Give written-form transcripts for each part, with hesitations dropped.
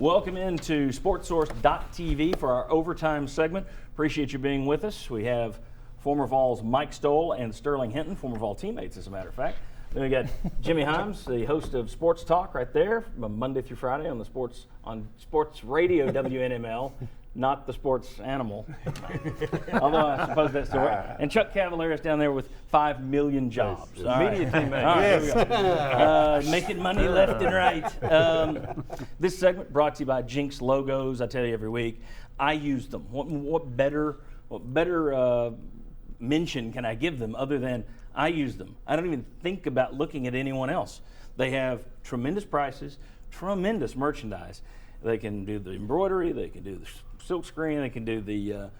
Welcome into SportsSource.tv for our overtime segment. Appreciate you being with us. We have former Vols Mike Stoll and Sterling Hinton, former Vol teammates, as a matter of fact. Then we got Jimmy Himes, the host of Sports Talk, right there, Monday through Friday on Sports Radio WNML, not the sports animal. Although I suppose that's the right. And Chuck Cavalier is down there with 5 million jobs. Media teammate. Yes. Making money left and right. This segment brought to you by Jinx Logos. I tell you every week, I use them. What better mention can I give them other than I use them? I don't even think about looking at anyone else. They have tremendous prices, tremendous merchandise. They can do the embroidery, they can do the silk screen, they can do the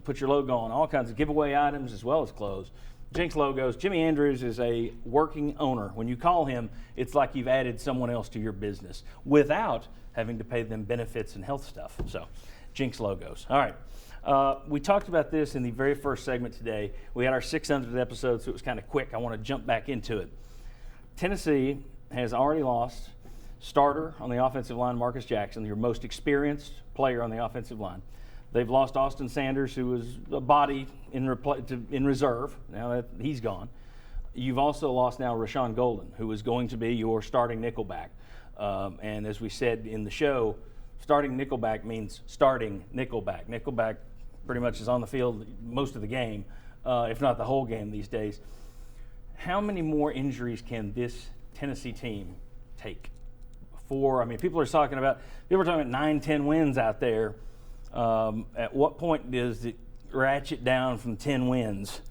put your logo on all kinds of giveaway items as well as clothes. Jinx Logos. Jimmy Andrews is a working owner. When you call him, it's like you've added someone else to your business without having to pay them benefits and health stuff. So, Jinx Logos. All right. We talked about this in the very first segment today. We had our 600th episode, so it was kind of quick. I want to jump back into it. Tennessee has already lost starter on the offensive line, Marcus Jackson, your most experienced player on the offensive line. They've lost Austin Sanders, who was a body in reserve. Now that he's gone. You've also lost now Rashawn Golden, who is going to be your starting nickelback. And as we said in the show, starting nickelback means starting nickelback. Nickelback pretty much is on the field most of the game, if not the whole game these days. How many more injuries can this Tennessee team take? People are talking about 9-10 wins out there. At what point does it ratchet down from 10 wins?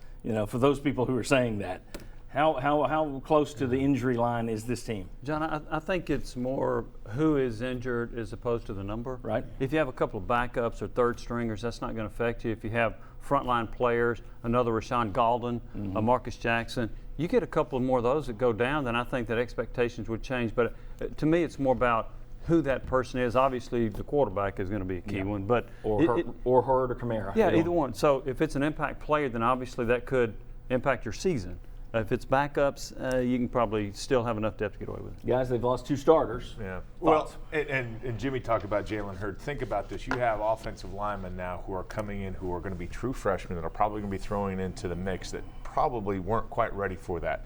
For those people who are saying that, how close to the injury line is this team? John, I think it's more who is injured as opposed to the number. Right. If you have a couple of backups or third stringers, that's not going to affect you. If you have frontline players, another Rashawn Golden, a Marcus Jackson, you get a couple more of those that go down, then I think that expectations would change. But to me, it's more about who that person is. Obviously, the quarterback is going to be a key one, but Hurd or Kamara. Yeah, either one. So if it's an impact player, then obviously that could impact your season. If it's backups, you can probably still have enough depth to get away with it. Guys, they've lost 2 starters. Yeah. Well, and Jimmy talked about Jalen Hurd. Think about this. You have offensive linemen now who are coming in who are going to be true freshmen that are probably going to be throwing into the mix that probably weren't quite ready for that.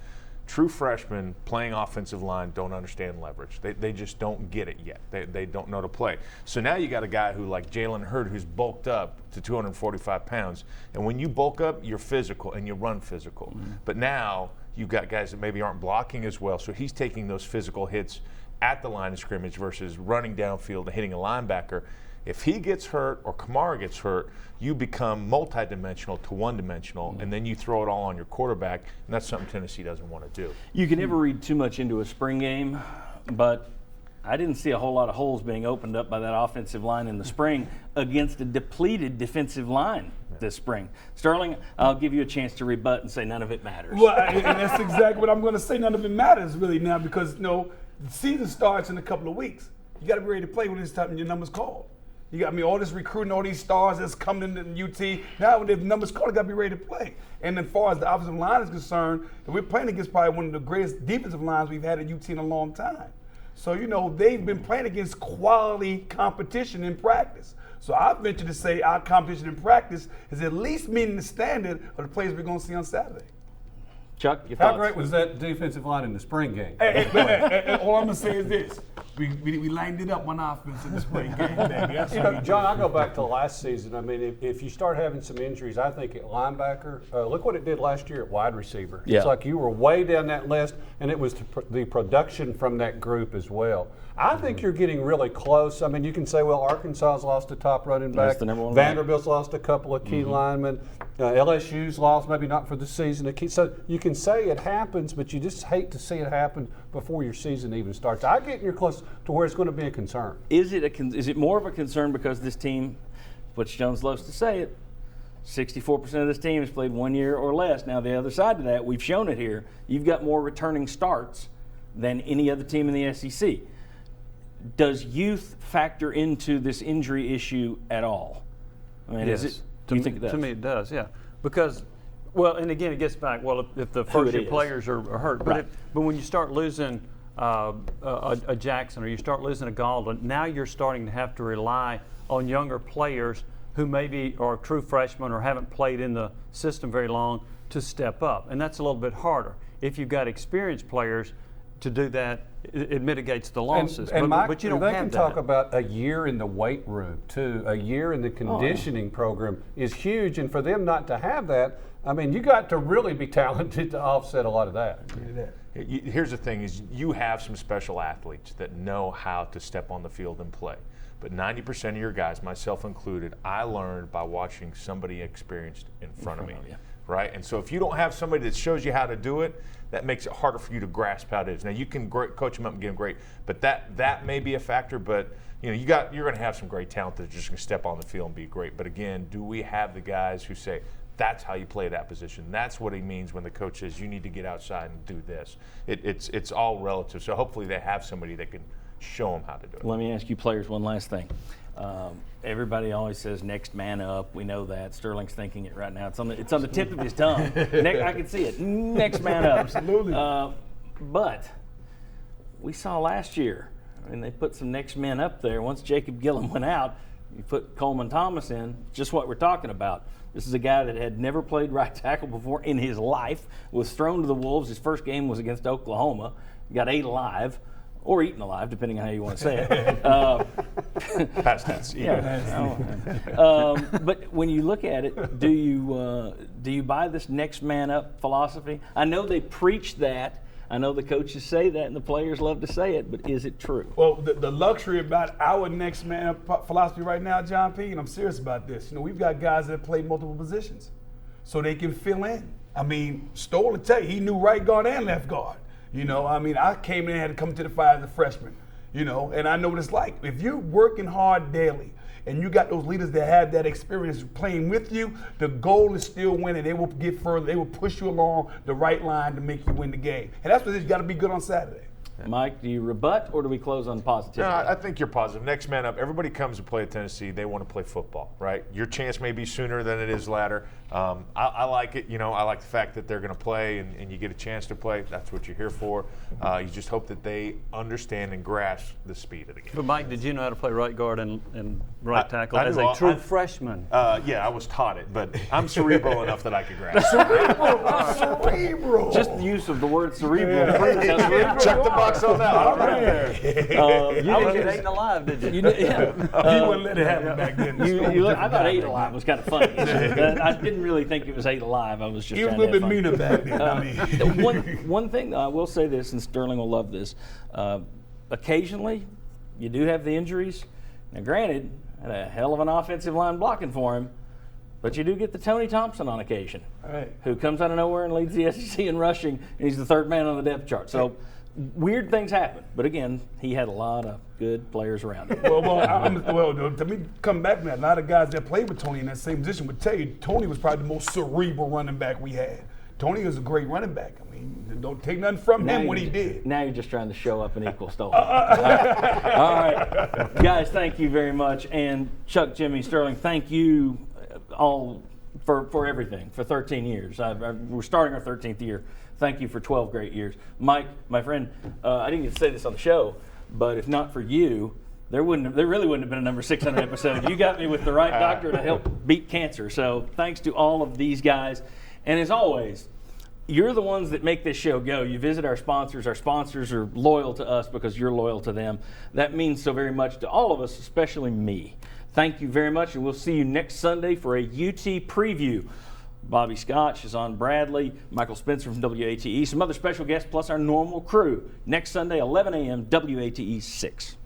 True freshmen playing offensive line don't understand leverage. They just don't get it yet. They don't know to play. So now you got a guy who like Jalen Hurd who's bulked up to 245 pounds. And when you bulk up, you're physical and you run physical. But now you've got guys that maybe aren't blocking as well. So he's taking those physical hits at the line of scrimmage versus running downfield and hitting a linebacker. If he gets hurt or Kamara gets hurt, you become multidimensional to one-dimensional, and then you throw it all on your quarterback, and that's something Tennessee doesn't want to do. You can never read too much into a spring game, but I didn't see a whole lot of holes being opened up by that offensive line in the spring against a depleted defensive line this spring. Sterling, I'll give you a chance to rebut and say none of it matters. Well, and that's exactly what I'm going to say. None of it matters really now because, the season starts in a couple of weeks. You got to be ready to play when it's time your number's called. You got all this recruiting, all these stars that's coming into UT. Now when the numbers called, you got to be ready to play. And as far as the offensive line is concerned, we're playing against probably one of the greatest defensive lines we've had at UT in a long time. So, they've been playing against quality competition in practice. So I venture to say our competition in practice is at least meeting the standard of the players we're going to see on Saturday. Chuck, your thoughts? How great was that defensive line in the spring game? All I'm going to say is this. We lined it up on offense in the spring game, baby. John, I go back to last season. I mean, if you start having some injuries, I think at linebacker, look what it did last year at wide receiver. Yeah. It's like you were way down that list, and it was the production from that group as well. I think you're getting really close. I mean, you can say, well, Arkansas's lost a top running back. That's the number one Vanderbilt's lost a couple of key linemen. LSU's lost, maybe not for the season. So you can say it happens, but you just hate to see it happen before your season even starts. I get you're close to where it's going to be a concern. Is it more of a concern because this team, Butch Jones loves to say it, 64% of this team has played 1 year or less. Now, the other side of that, we've shown it here. You've got more returning starts than any other team in the SEC. Does youth factor into this injury issue at all? I mean, Yes. do you think it does? To me, it does, yeah. Because, well, and again, it gets back, well, if the first-year players are hurt. Right. But when you start losing a Jackson or you start losing a Galdon, now you're starting to have to rely on younger players who maybe are true freshmen or haven't played in the system very long to step up. And that's a little bit harder. If you've got experienced players to do that, it mitigates the losses. And Mike, but you don't they have can that. talk about a year in the weight room too. A year in the conditioning program is huge, and for them not to have that, I mean, you got to really be talented to offset a lot of that. Here's the thing: is you have some special athletes that know how to step on the field and play. But 90% of your guys, myself included, I learned by watching somebody experienced in front of me. Right? And so if you don't have somebody that shows you how to do it, that makes it harder for you to grasp how it is. Now you can coach them up and get them great, but that may be a factor. But you're going to have some great talent that's just going to step on the field and be great. But again, do we have the guys who say that's how you play that position? That's what he means when the coach says you need to get outside and do this. It's all relative. So hopefully they have somebody that can show them how to do it. Let me ask you players one last thing. Everybody always says next man up. We know that. Sterling's thinking it right now. It's on the tip of his tongue. I can see it. Next man up. Absolutely. But we saw last year, and they put some next men up there. Once Jacob Gillum went out, you put Coleman Thomas in, just what we're talking about. This is a guy that had never played right tackle before in his life, was thrown to the Wolves. His first game was against Oklahoma. Got ate alive. Or eaten alive, depending on how you want to say it. Past tense. But when you look at it, do you buy this next man up philosophy? I know they preach that. I know the coaches say that, and the players love to say it. But is it true? Well, the luxury about our next man up philosophy right now, John P., and I'm serious about this. We've got guys that play multiple positions, so they can fill in. I mean, Stoll will tell you, he knew right guard and left guard. I came in and had to come to the fire as a freshman, and I know what it's like. If you're working hard daily and you got those leaders that have that experience playing with you, the goal is still winning. They will get further. They will push you along the right line to make you win the game. And that's what you got to be good on Saturday. Mike, do you rebut or do we close on positivity? No, I think you're positive. Next man up. Everybody comes to play at Tennessee. They want to play football, right? Your chance may be sooner than it is later. I like it. I like the fact that they're going to play and you get a chance to play. That's what you're here for. You just hope that they understand and grasp the speed of the game. But Mike, did you know how to play right guard and right tackle as a true freshman? Yeah, I was taught it, but I'm cerebral enough that I could grasp it. Cerebral. Just the use of the word cerebral. Check the box on that. All right. You didn't get eaten alive, did you? You wouldn't let it happen back then. I thought 8 Alive was kind of funny. I didn't really think it was 8 Alive. I was just He was a trying to little bit have fun. meaner back then. One thing, though, I will say this, and Sterling will love this. Occasionally, you do have the injuries. Now, granted, had a hell of an offensive line blocking for him, but you do get the Tony Thompson on occasion, Right. who comes out of nowhere and leads the SEC in rushing, and he's the third man on the depth chart. So weird things happen. But again, he had a lot of good players around him. To me, come back from that, a lot of guys that played with Tony in that same position would tell you Tony was probably the most cerebral running back we had. Tony was a great running back. I mean, don't take nothing from him what he did. Now you're just trying to show up and equal Stolen. All right. Guys, thank you very much. And Chuck, Jimmy, Sterling, thank you all for everything, for 13 years. We're starting our 13th year. Thank you for 12 great years. Mike, my friend, I didn't get to say this on the show, but if not for you, there really wouldn't have been a number 600 episode. You got me with the right doctor to help beat cancer. So thanks to all of these guys. And as always, you're the ones that make this show go. You visit our sponsors. Our sponsors are loyal to us because you're loyal to them. That means so very much to all of us, especially me. Thank you very much, and we'll see you next Sunday for a UT preview. Bobby Scott, Shazon Bradley, Michael Spencer from WATE, some other special guests, plus our normal crew. Next Sunday, 11 a.m., WATE 6.